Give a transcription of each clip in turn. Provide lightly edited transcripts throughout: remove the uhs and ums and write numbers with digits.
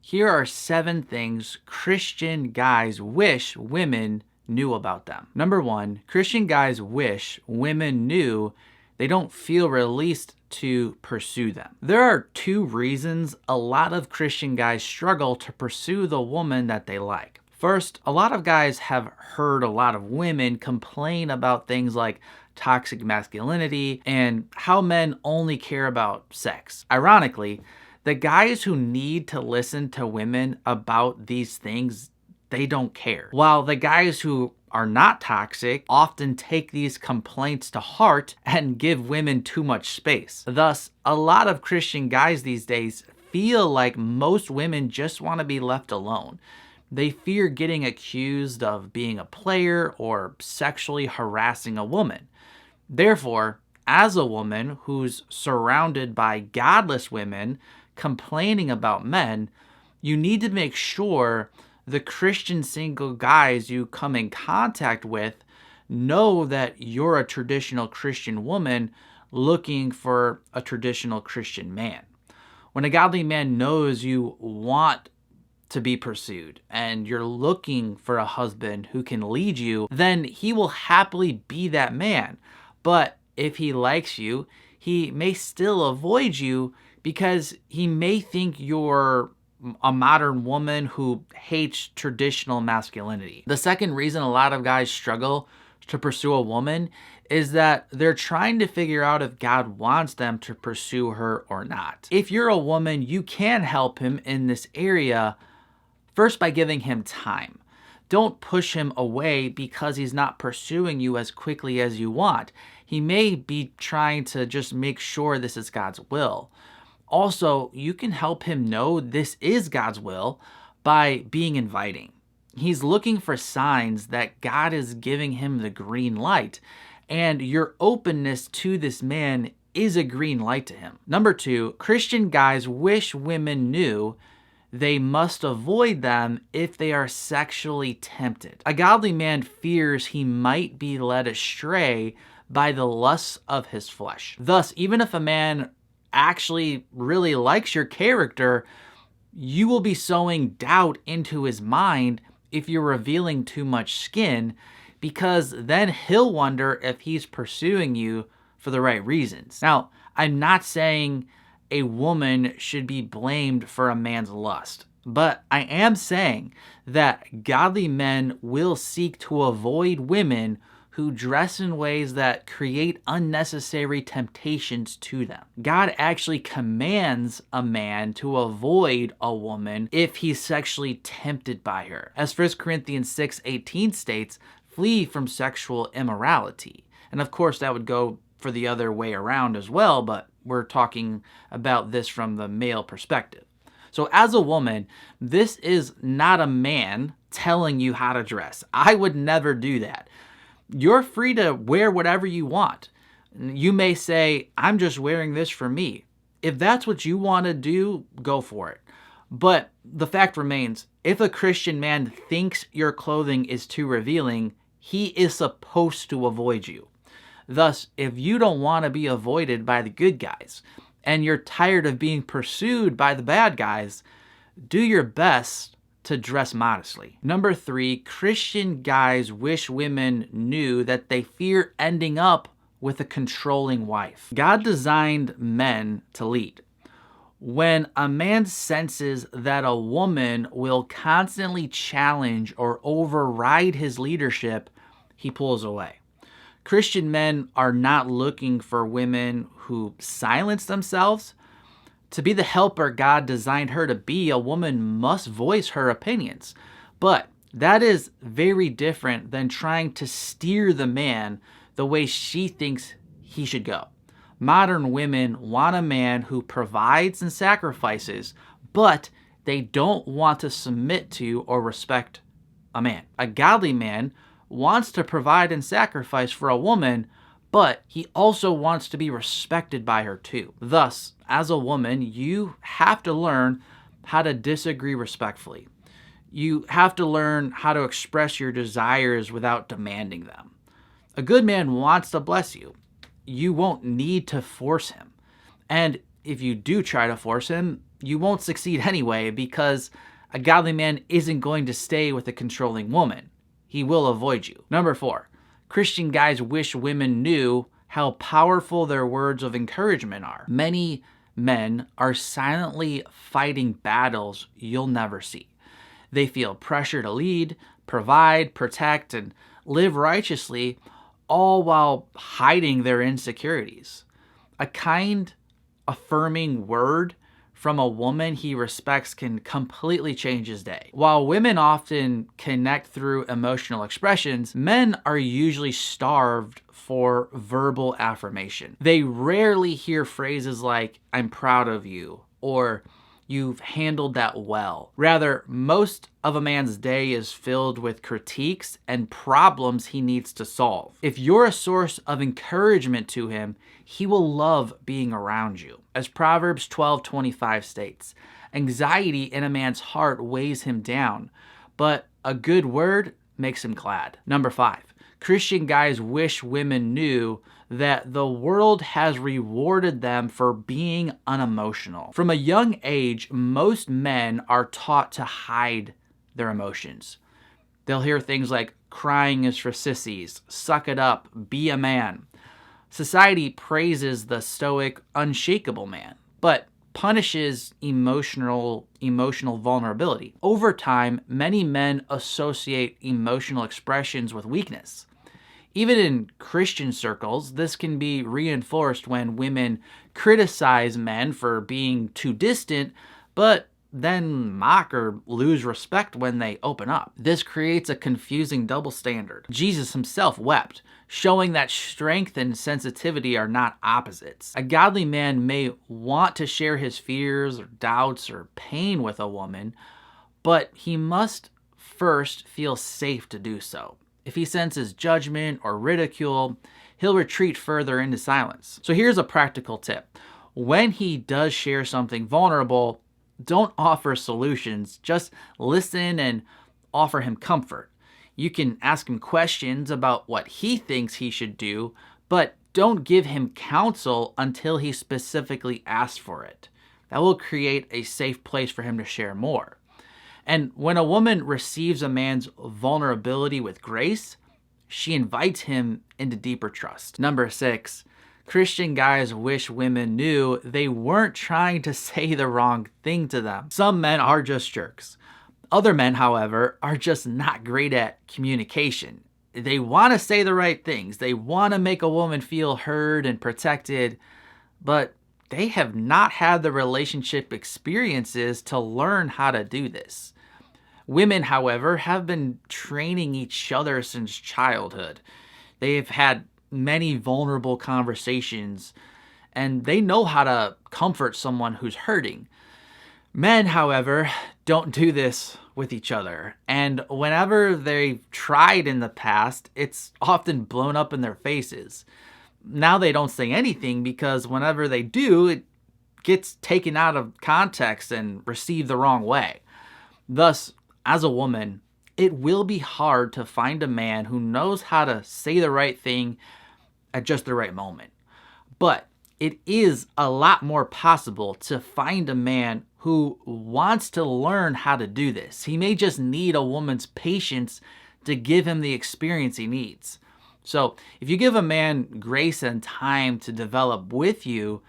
Here are 7 things Christian guys wish women knew about them. Number 1, Christian guys wish women knew they don't feel released to pursue them. There are 2 reasons a lot of Christian guys struggle to pursue the woman that they like. First, a lot of guys have heard a lot of women complain about things like toxic masculinity and how men only care about sex. Ironically, the guys who need to listen to women about these things, they don't care. While the guys who are not toxic often take these complaints to heart and give women too much space. Thus, a lot of Christian guys these days feel like most women just want to be left alone. They fear getting accused of being a player or sexually harassing a woman. Therefore, as a woman who's surrounded by godless women complaining about men, you need to make sure the Christian single guys you come in contact with know that you're a traditional Christian woman looking for a traditional Christian man. When a godly man knows you want to be pursued and you're looking for a husband who can lead you, then he will happily be that man. But if he likes you, he may still avoid you because he may think you're a modern woman who hates traditional masculinity. The second reason a lot of guys struggle to pursue a woman is that they're trying to figure out if God wants them to pursue her or not. If you're a woman, you can help him in this area first by giving him time. Don't push him away because he's not pursuing you as quickly as you want. He may be trying to just make sure this is God's will. Also, you can help him know this is God's will by being inviting. He's looking for signs that God is giving him the green light, and your openness to this man is a green light to him. Number 2, Christian guys wish women knew they must avoid them if they are sexually tempted. A godly man fears he might be led astray by the lusts of his flesh. Thus, even if a man actually really likes your character, you will be sowing doubt into his mind if you're revealing too much skin, because then he'll wonder if he's pursuing you for the right reasons. Now, I'm not saying a woman should be blamed for a man's lust, but I am saying that godly men will seek to avoid women who dress in ways that create unnecessary temptations to them. God actually commands a man to avoid a woman if he's sexually tempted by her. As 1 Corinthians 6:18 states, flee from sexual immorality. And of course, that would go for the other way around as well, but we're talking about this from the male perspective. So as a woman, this is not a man telling you how to dress. I would never do that. You're free to wear whatever you want. You may say, I'm just wearing this for me. If that's what you want to do, go for it. But the fact remains, if a Christian man thinks your clothing is too revealing, he is supposed to avoid you. Thus, if you don't want to be avoided by the good guys, and you're tired of being pursued by the bad guys, do your best to dress modestly. Number 3, Christian guys wish women knew that they fear ending up with a controlling wife. God designed men to lead. When a man senses that a woman will constantly challenge or override his leadership, he pulls away. Christian men are not looking for women who silence themselves. To be the helper God designed her to be, a woman must voice her opinions. But that is very different than trying to steer the man the way she thinks he should go. Modern women want a man who provides and sacrifices, but they don't want to submit to or respect a man. A godly man wants to provide and sacrifice for a woman, but he also wants to be respected by her too. Thus, as a woman, you have to learn how to disagree respectfully. You have to learn how to express your desires without demanding them. A good man wants to bless you. You won't need to force him. And if you do try to force him, you won't succeed anyway because a godly man isn't going to stay with a controlling woman. He will avoid you. Number 4, Christian guys wish women knew how powerful their words of encouragement are. Many men are silently fighting battles you'll never see. They feel pressure to lead, provide, protect, and live righteously, all while hiding their insecurities. A kind, affirming word from a woman he respects can completely change his day. While women often connect through emotional expressions, men are usually starved for verbal affirmation. They rarely hear phrases like, "I'm proud of you," or "you've handled that well." Rather, most of a man's day is filled with critiques and problems he needs to solve. If you're a source of encouragement to him, he will love being around you. As Proverbs 12:25 states, anxiety in a man's heart weighs him down, but a good word makes him glad. Number 5, Christian guys wish women knew that the world has rewarded them for being unemotional. From a young age, most men are taught to hide their emotions. They'll hear things like, "crying is for sissies," "suck it up," "be a man." Society praises the stoic, unshakable man, but punishes emotional vulnerability. Over time, many men associate emotional expressions with weakness. Even in Christian circles, this can be reinforced when women criticize men for being too distant, but then mock or lose respect when they open up. This creates a confusing double standard. Jesus himself wept, showing that strength and sensitivity are not opposites. A godly man may want to share his fears or doubts or pain with a woman, but he must first feel safe to do so. If he senses judgment or ridicule, he'll retreat further into silence. So here's a practical tip. When he does share something vulnerable, don't offer solutions. Just listen and offer him comfort. You can ask him questions about what he thinks he should do, but don't give him counsel until he specifically asks for it. That will create a safe place for him to share more. And when a woman receives a man's vulnerability with grace, she invites him into deeper trust. Number 6, Christian guys wish women knew they weren't trying to say the wrong thing to them. Some men are just jerks. Other men, however, are just not great at communication. They want to say the right things. They want to make a woman feel heard and protected, but they have not had the relationship experiences to learn how to do this. Women, however, have been training each other since childhood. They've had many vulnerable conversations, and they know how to comfort someone who's hurting. Men, however, don't do this with each other, and whenever they've tried in the past, it's often blown up in their faces. Now they don't say anything because whenever they do, it gets taken out of context and received the wrong way. Thus, as a woman, it will be hard to find a man who knows how to say the right thing at just the right moment. But it is a lot more possible to find a man who wants to learn how to do this. He may just need a woman's patience to give him the experience he needs. So if you give a man grace and time to develop with you,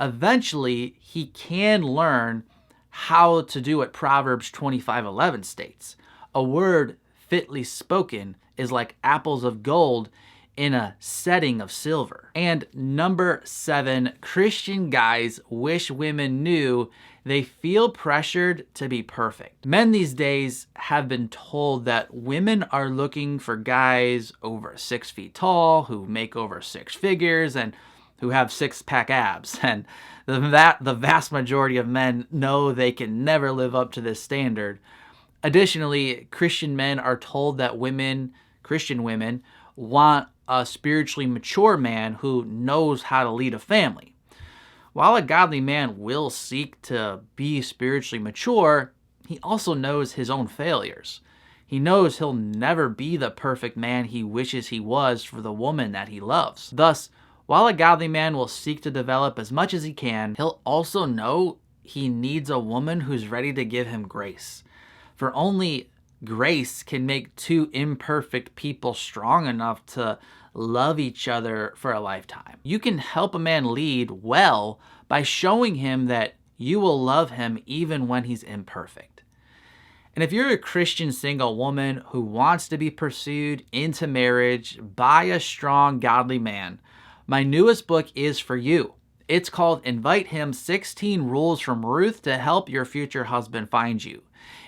eventually he can learn how to do what Proverbs 25:11 states. A word fitly spoken is like apples of gold in a setting of silver. And number 7, Christian guys wish women knew they feel pressured to be perfect. Men these days have been told that women are looking for guys over 6 feet tall, who make over 6 figures, and who have 6-pack abs. And the vast majority of men know they can never live up to this standard. Additionally, Christian men are told that Christian women, want a spiritually mature man who knows how to lead a family. While a godly man will seek to be spiritually mature, he also knows his own failures. He knows he'll never be the perfect man he wishes he was for the woman that he loves. Thus, while a godly man will seek to develop as much as he can, he'll also know he needs a woman who's ready to give him grace. For only grace can make two imperfect people strong enough to love each other for a lifetime. You can help a man lead well by showing him that you will love him even when he's imperfect. And if you're a Christian single woman who wants to be pursued into marriage by a strong, godly man, my newest book is for you. It's called Invite Him 16 Rules from Ruth to Help Your Future Husband Find You.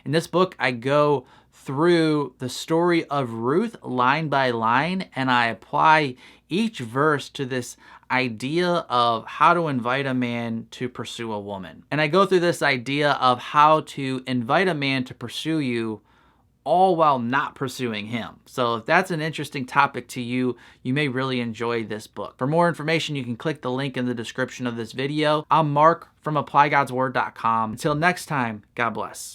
In this book, I go through the story of Ruth line by line, and I apply each verse to this idea of how to invite a man to pursue a woman. And I go through this idea of how to invite a man to pursue you all while not pursuing him. So if that's an interesting topic to you, you may really enjoy this book. For more information, you can click the link in the description of this video. I'm Mark from ApplyGodsWord.com. Until next time, God bless.